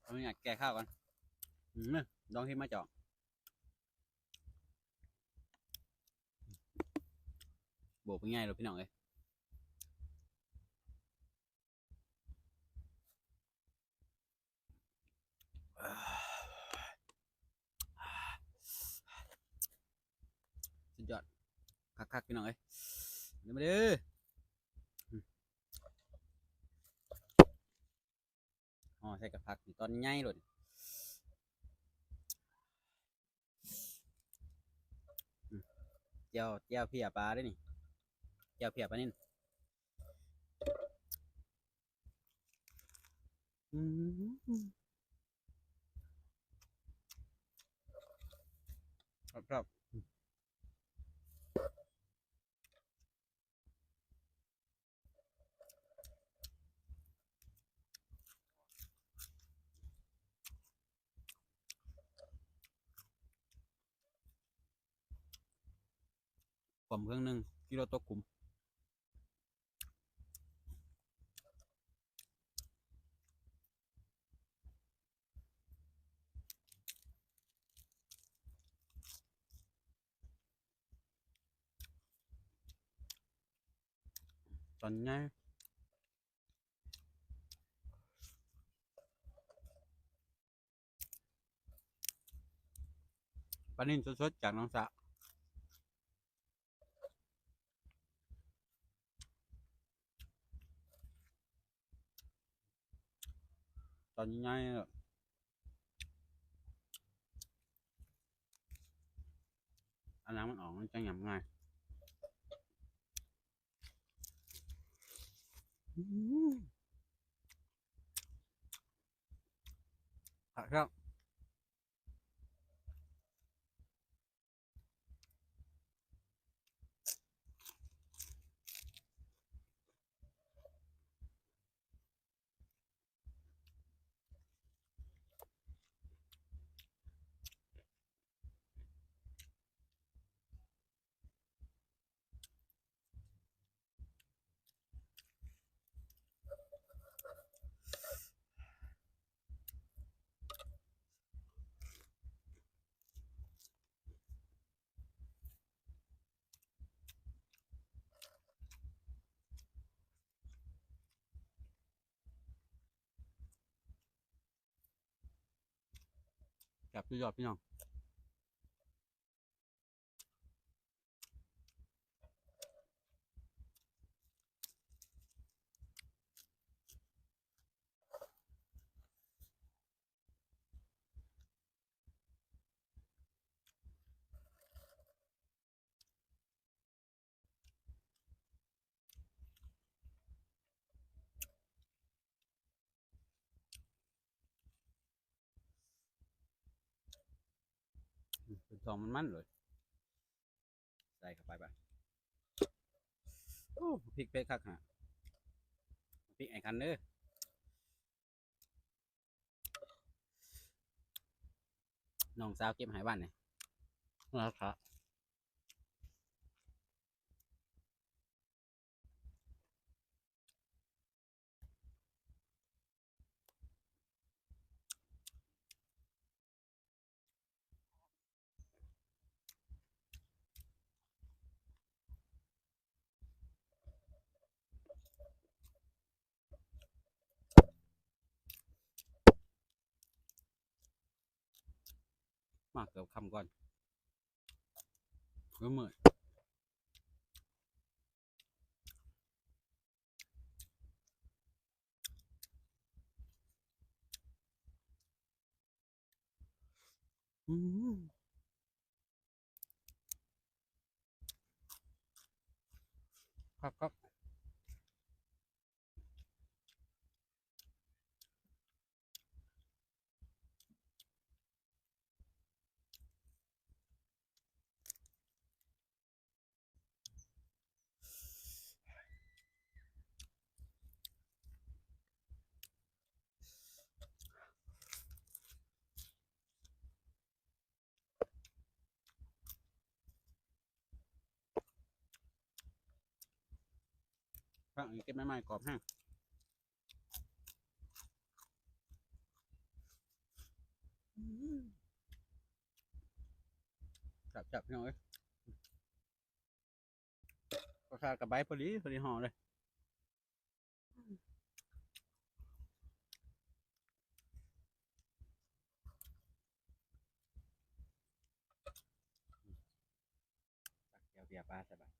เอาอยากแก้ข้าวก่อนลองที่มาเจาะโบกเป็นไงหรอพี่น้องเอ้ยสุดยอดคักๆพี่น้องเอ้ยเดี๋ยวมาเด้ออ๋อใส่กับผักตอนใหญ่เลยเจียวเพียปลาด้วยนี่เจียวเพียปลานิ่นอืมครับผมเครื่องหนึงกิโลตกกลุ่มตอนใหญ่ปลานิ่นสดๆจากน้องสะตอนใหญ่อันนั้นมันออกมันจะหยำง่ายอืมครับจับสุดยอดพี่น้องเป็นทองมันเลยใส่เข้าไปบ้างโอ้พริกเป๊ะคักฮะพริกไอ้คันเด้อน้องสาวเก็บหายบ้านเนี่ยนะครับมาเกือบคำก่อนเมื่อยอืมครับฟังเก็บไม่ไหม้กรอบแห้ง จับพี่น้องเอ้ยก็ขาดกับใบพอดีห่อเลยตักเกี๊ยวเบียร์ปลาใส่บาตร